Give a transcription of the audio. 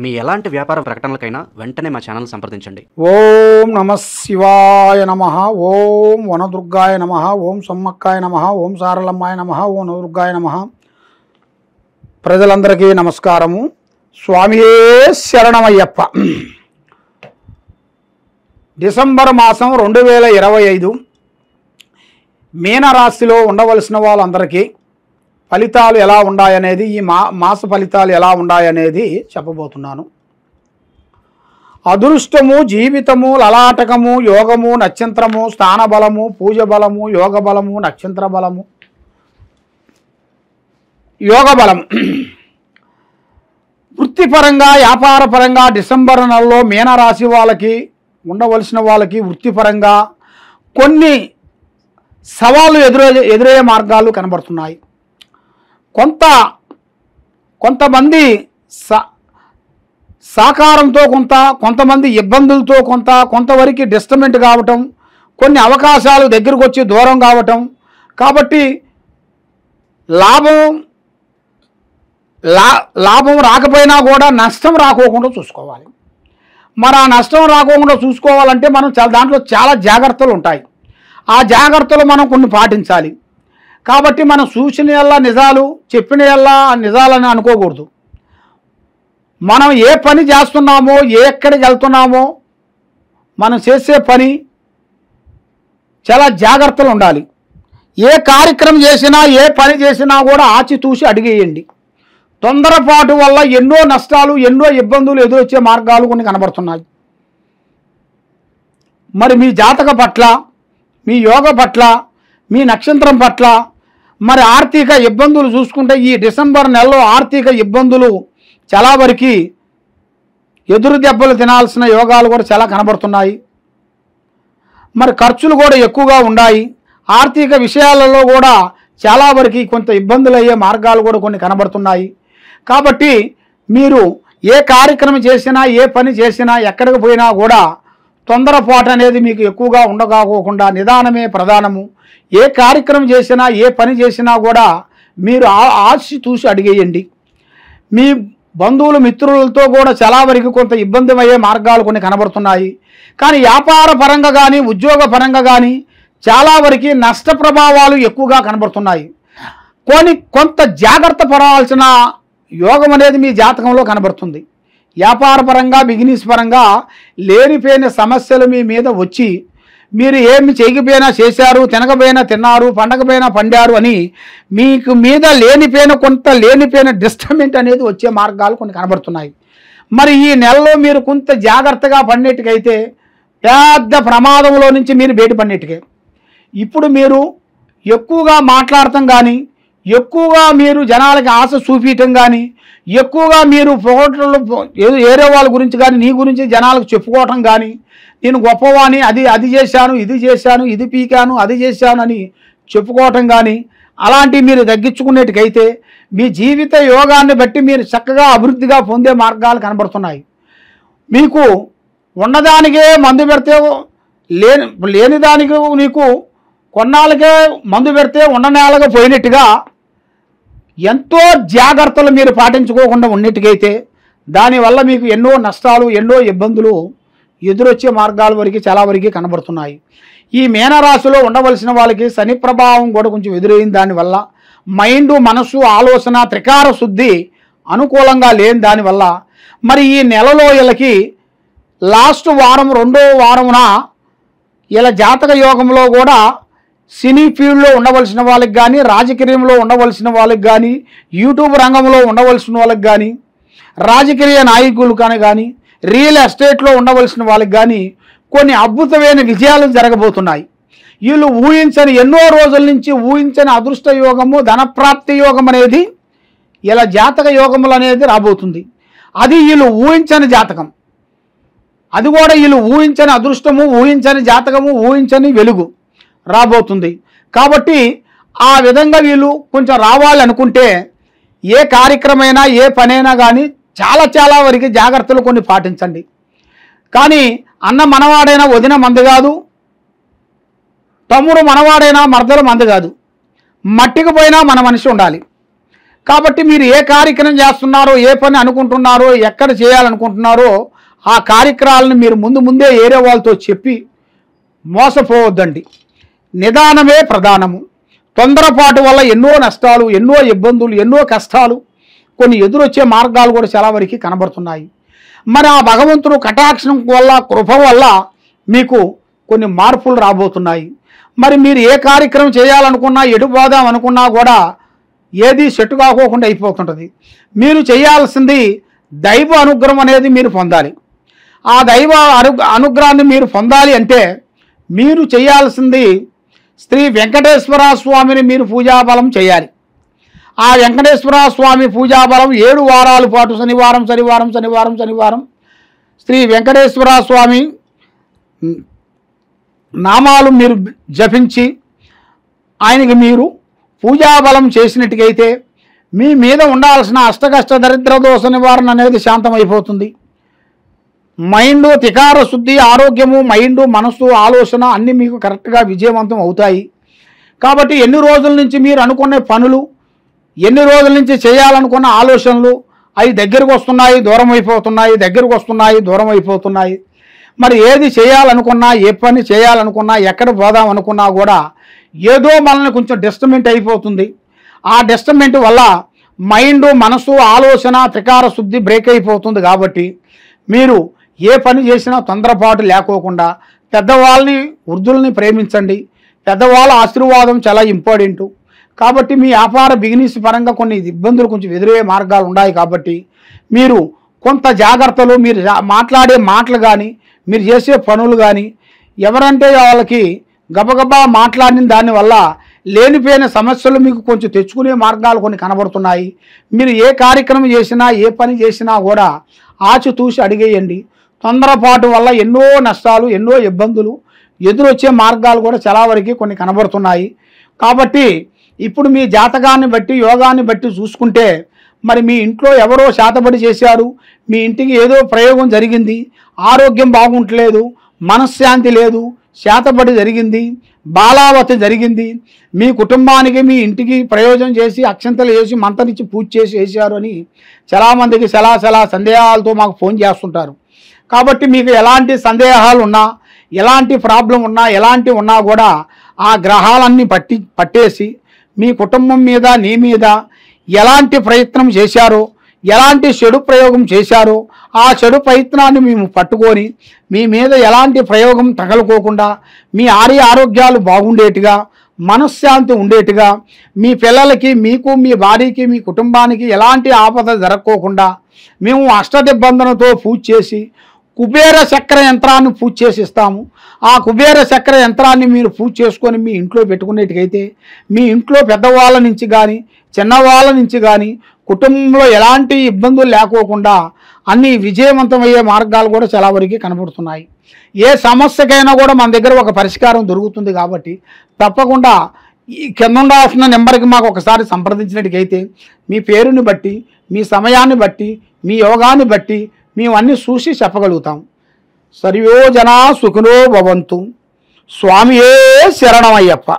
మీ ఎలాంటి వ్యాపార ప్రకటనలకైనా వెంటనే మా ఛానల్ సంప్రదించండి. ఓం నమః శివాయ నమః, ఓం వనదుర్గాయ నమః, ఓం సమ్మక్కాయ నమః, ఓం సారలమ్మాయ నమః, ఓం నవదుర్గాయ నమః. ప్రజలందరికీ నమస్కారము. స్వామియే శరణమయ్యప్ప. డిసెంబర్ మాసం 2025 మీనరాశిలో ఉండవలసిన వాళ్ళందరికీ ఫలితాలు ఎలా ఉన్నాయనేది, ఈ మాస ఫలితాలు ఎలా ఉన్నాయనేది చెప్పబోతున్నాను. అదృష్టము, జీవితము, లలాటకము, యోగము, నక్షత్రము, స్థాన బలము, పూజ బలము, యోగ బలము, నక్షత్ర బలము, యోగ బలము. వృత్తిపరంగా, వ్యాపారపరంగా డిసెంబర్ నెలలో మీనరాశి వాళ్ళకి ఉండవలసిన వాళ్ళకి వృత్తిపరంగా కొన్ని సవాళ్ళు ఎదురయ్యే మార్గాలు కనబడుతున్నాయి. కొంతమంది సహకారంతో కొంతమంది ఇబ్బందులతో కొంతవరకు డిస్టర్బెంట్ కావటం, కొన్ని అవకాశాలు దగ్గరకు వచ్చి దూరం కావటం. కాబట్టి లాభం రాకపోయినా కూడా నష్టం రాకోకుండా చూసుకోవాలి. మరి ఆ నష్టం రాకోకుండా చూసుకోవాలంటే మనం దాంట్లో చాలా జాగ్రత్తలు ఉంటాయి. ఆ జాగ్రత్తలు మనం కొన్ని పాటించాలి. కాబట్టి మనం చూసిన ఎల్లా నిజాలు, చెప్పిన ఎల్లా నిజాలని అనుకోకూడదు. మనం ఏ పని చేస్తున్నామో, ఎక్కడికి వెళ్తున్నామో, మనం చేసే పని చాలా జాగ్రత్తలు ఉండాలి. ఏ కార్యక్రమం చేసినా, ఏ పని చేసినా కూడా ఆచితూసి అడిగేయండి. తొందరపాటు వల్ల ఎన్నో నష్టాలు, ఎన్నో ఇబ్బందులు ఎదురొచ్చే మార్గాలు కొన్ని కనబడుతున్నాయి. మరి మీ జాతక పట్ల, మీ యోగ పట్ల, మీ నక్షత్రం పట్ల మరి ఆర్థిక ఇబ్బందులు చూసుకుంటే ఈ డిసెంబర్ నెలలో ఆర్థిక ఇబ్బందులు చాలా వరకు ఎదురు దెబ్బలు తినాల్సిన యోగాలు కూడా చాలా కనబడుతున్నాయి. మరి ఖర్చులు కూడా ఎక్కువగా ఉన్నాయి. ఆర్థిక విషయాలలో కూడా చాలా వరకు కొంత ఇబ్బందులు అయ్యే మార్గాలు కూడా కొన్ని కనబడుతున్నాయి. కాబట్టి మీరు ఏ కార్యక్రమం చేసినా, ఏ పని చేసినా, ఎక్కడికి పోయినా కూడా తొందరపాటు అనేది మీకు ఎక్కువగా ఉండకపోకుండా నిదానమే ప్రధానము. ఏ కార్యక్రమం చేసినా, ఏ పని చేసినా కూడా మీరు ఆశ చూసి అడిగేయండి. మీ బంధువులు, మిత్రులతో కూడా చాలా వరకు కొంత ఇబ్బంది అయ్యే మార్గాలు కొన్ని కనబడుతున్నాయి. కానీ వ్యాపార పరంగా కానీ, ఉద్యోగ పరంగా కానీ చాలా వరకు నష్ట ప్రభావాలు ఎక్కువగా కనబడుతున్నాయి. కొంత జాగ్రత్త పడాల్సిన యోగం అనేది మీ జాతకంలో కనబడుతుంది. వ్యాపార పరంగా, బిజినెస్ పరంగా లేనిపోయిన సమస్యలు మీ మీద వచ్చి మీరు ఏమి చేయకపోయినా చేశారు, తినకపోయినా తిన్నారు, పండకపోయినా పండారు అని మీకు మీద లేనిపోయిన డిస్టర్బెంట్ అనేది వచ్చే మార్గాలు కొన్ని కనబడుతున్నాయి. మరి ఈ నెలలో మీరు కొంత జాగ్రత్తగా పడినట్టుకైతే పెద్ద ప్రమాదంలో నుంచి మీరు బయటపడినట్టుకే. ఇప్పుడు మీరు ఎక్కువగా మాట్లాడటం కానీ, ఎక్కువగా మీరు జనాలకి ఆశ చూపించటం కానీ, ఎక్కువగా మీరు ఫోటోలు వేరే వాళ్ళ గురించి కానీ, నీ గురించి జనాలకు చెప్పుకోవటం కానీ, నేను గొప్పవాణి, అది చేశాను, ఇది చేశాను, ఇది పీకాను, అది చేశాను అని చెప్పుకోవటం కానీ, అలాంటివి మీరు తగ్గించుకునేట్టుకైతే మీ జీవిత యోగాన్ని బట్టి మీరు చక్కగా అభివృద్ధిగా పొందే మార్గాలు కనబడుతున్నాయి. మీకు ఉన్నదానికే మందు పెడితే లేని దానికి నీకు కొన్నాళ్ళకే మందు పెడితే ఉన్ననేళ్ళగా పోయినట్టుగా ఎంతో జాగ్రత్తలు మీరు పాటించుకోకుండా ఉన్నట్టుకైతే దానివల్ల మీకు ఎన్నో నష్టాలు, ఎన్నో ఇబ్బందులు ఎదురొచ్చే మార్గాల వరకు చాలా వరకు కనబడుతున్నాయి. ఈ మీనరాశిలో ఉండవలసిన వాళ్ళకి శని ప్రభావం కూడా కొంచెం ఎదురైంది. దానివల్ల మైండ్, మనసు, ఆలోచన, త్రికార శుద్ధి అనుకూలంగా లేని దానివల్ల మరి ఈ నెలలో వీళ్ళకి లాస్ట్ వారం, రెండో వారమున ఇలా జాతక యోగంలో కూడా సినీ ఫీల్డ్లో ఉండవలసిన వాళ్ళకి కానీ, రాజకీయంలో ఉండవలసిన వాళ్ళకి కానీ, యూట్యూబ్ రంగంలో ఉండవలసిన వాళ్ళకి కానీ, రాజకీయ నాయకులు కానీ, రియల్ ఎస్టేట్లో ఉండవలసిన వాళ్ళకి కానీ కొన్ని అద్భుతమైన విజయాలు జరగబోతున్నాయి. వీళ్ళు ఊహించని, ఎన్నో రోజుల నుంచి ఊహించని అదృష్ట యోగము, ధనప్రాప్తి యోగం అనేది ఇలా జాతక యోగములు అనేది రాబోతుంది. అది వీళ్ళు ఊహించని జాతకం. అది కూడా వీళ్ళు ఊహించని అదృష్టము, ఊహించని జాతకము, ఊహించని వెలుగు రాబోతుంది. కాబట్టి ఆ విధంగా వీళ్ళు కొంచెం రావాలనుకుంటే ఏ కార్యక్రమైనా, ఏ పనైనా కానీ చాలా వరకు జాగ్రత్తలు కొన్ని పాటించండి. కానీ అన్న మనవాడైనా వదిన మంది కాదు, తమ్ముడు మనవాడైనా మర్దలు మంది కాదు. మట్టికి పోయినా మన మనిషి ఉండాలి. కాబట్టి మీరు ఏ కార్యక్రమం చేస్తున్నారో, ఏ పని అనుకుంటున్నారో, ఎక్కడ చేయాలనుకుంటున్నారో ఆ కార్యక్రమాలను మీరు ముందే ఏరే వాళ్ళతో చెప్పి మోసపోవద్దండి. నిదానమే ప్రధానము. తొందరపాటు వల్ల ఎన్నో నష్టాలు, ఎన్నో ఇబ్బందులు, ఎన్నో కష్టాలు, కొన్ని ఎదురొచ్చే మార్గాలు కూడా చాలా వరకు కనబడుతున్నాయి. మరి ఆ భగవంతుడు కటాక్షం వల్ల, కృప వల్ల మీకు కొన్ని మార్పులు రాబోతున్నాయి. మరి మీరు ఏ కార్యక్రమం చేయాలనుకున్నా, ఎటు పోదాం అనుకున్నా కూడా ఏది సెట్టు కాకోకుండా అయిపోతుంటుంది. మీరు చేయాల్సింది దైవ అనుగ్రహం అనేది మీరు పొందాలి. ఆ దైవ అనుగ్రహాన్ని మీరు పొందాలి అంటే మీరు చేయాల్సింది శ్రీ వెంకటేశ్వర స్వామిని మీరు పూజాబలం చేయాలి. ఆ వెంకటేశ్వర స్వామి పూజాబలం 7 వారాల పాటు శనివారం శ్రీ వెంకటేశ్వర స్వామి నామాలు మీరు జపించి ఆయనకి మీరు పూజాబలం చేసినట్టుగైతే మీ మీద ఉండాల్సిన అష్టకష్ట దరిద్ర దోష నివారణ అనేది శాంతమైపోతుంది. మైండ్ తికార శుద్ధి, ఆరోగ్యము, మైండ్, మనస్సు, ఆలోచన అన్నీ మీకు కరెక్ట్గా విజయవంతం అవుతాయి. కాబట్టి ఎన్ని రోజుల నుంచి మీరు అనుకునే పనులు, ఎన్ని రోజుల నుంచి చేయాలనుకున్న ఆలోచనలు అవి దగ్గరకు వస్తున్నాయి, దూరం అయిపోతున్నాయి, దగ్గరకు వస్తున్నాయి, దూరం అయిపోతున్నాయి. మరి ఏది చేయాలనుకున్నా, ఏ పని చేయాలనుకున్నా, ఎక్కడ పోదాం అనుకున్నా కూడా ఏదో మనల్ని కొంచెం డిస్టర్బెంట్ అయిపోతుంది. ఆ డిస్టర్బెంట్ వల్ల మైండ్, మనసు, ఆలోచన, త్రికార శుద్ధి బ్రేక్ అయిపోతుంది. కాబట్టి మీరు ఏ పని చేసినా తొందరపాటు లేకోకుండా పెద్దవాళ్ళని, వృద్ధుల్ని ప్రేమించండి. పెద్దవాళ్ళ ఆశీర్వాదం చాలా ఇంపార్టెంటు. కాబట్టి మీ వ్యాపార బిజినెస్ పరంగా కొన్ని ఇబ్బందులు కొంచెం ఎదురయ్యే మార్గాలు ఉన్నాయి. కాబట్టి మీరు కొంత జాగ్రత్తలు, మీరు మాట్లాడే మాటలు కానీ, మీరు చేసే పనులు కానీ, ఎవరంటే వాళ్ళకి గబగబా మాట్లాడిన దానివల్ల లేనిపోయిన సమస్యలు మీకు కొంచెం తెచ్చుకునే మార్గాలు కొన్ని కనబడుతున్నాయి. మీరు ఏ కార్యక్రమం చేసినా, ఏ పని చేసినా కూడా ఆచితూచి అడిగేయండి. తొందరపాటు వల్ల ఎన్నో నష్టాలు, ఎన్నో ఇబ్బందులు ఎదురొచ్చే మార్గాలు కూడా చాలా వరకు కొన్ని కనబడుతున్నాయి. కాబట్టి ఇప్పుడు మీ జాతకాన్ని బట్టి, యోగాన్ని బట్టి చూసుకుంటే మరి మీ ఇంట్లో ఎవరో శాతపడి చేశారు, మీ ఇంటికి ఏదో ప్రయోగం జరిగింది, ఆరోగ్యం బాగుంటలేదు, మనశ్శాంతి లేదు, శాతపడి జరిగింది, బాలావతి జరిగింది, మీ కుటుంబానికి, మీ ఇంటికి ప్రయోజనం చేసి అక్షంతలు వేసి మంత్రనిచ్చి పూజ చేసి వేశారు అని చాలామందికి చాలా సందేహాలతో మాకు ఫోన్ చేస్తుంటారు. కాబట్టి మీకు ఎలాంటి సందేహాలు ఉన్నా, ఎలాంటి ప్రాబ్లం ఉన్నా, ఎలాంటి ఉన్నా కూడా ఆ గ్రహాలన్నీ పట్టేసి మీ కుటుంబం మీద, నీ మీద ఎలాంటి ప్రయత్నం చేశారో, ఎలాంటి చెడు ప్రయోగం చేశారో ఆ చెడు ప్రయత్నాన్ని మేము పట్టుకొని మీ మీద ఎలాంటి ప్రయోగం తగలుకోకుండా మీ ఆరోగ్యాలు బాగుండేట్టుగా, మనశ్శాంతి ఉండేట్టుగా, మీ పిల్లలకి, మీకు, మీ భార్యకి, మీ కుటుంబానికి ఎలాంటి ఆపద జరగకోకుండా మేము అష్టదిబ్బందనతో పూజ చేసి కుబేర చక్ర యంత్రాన్ని పూజ చేసి ఇస్తాము. ఆ కుబేర చక్ర యంత్రాన్ని మీరు పూజ చేసుకొని మీ ఇంట్లో పెట్టుకునేట్టుకైతే మీ ఇంట్లో పెద్దవాళ్ళ నుంచి కానీ, చిన్నవాళ్ళ నుంచి కానీ కుటుంబంలో ఎలాంటి ఇబ్బందులు లేకోకుండా అన్ని విజయవంతమయ్యే మార్గాలు కూడా చాలా వరకు కనబడుతున్నాయి. ఏ సమస్యకైనా కూడా మన దగ్గర ఒక పరిష్కారం దొరుకుతుంది. కాబట్టి తప్పకుండా ఈ కింద ఉండాల్సిన నెంబర్కి మాకు ఒకసారి సంప్రదించినట్టుకైతే మీ పేరుని బట్టి, మీ సమయాన్ని బట్టి, మీ యోగాన్ని బట్టి మేము అన్నీ చూసి చెప్పగలుగుతాం. సర్వో జనా సుఖినో భవంతు. స్వామియే శరణమయ్యప్ప.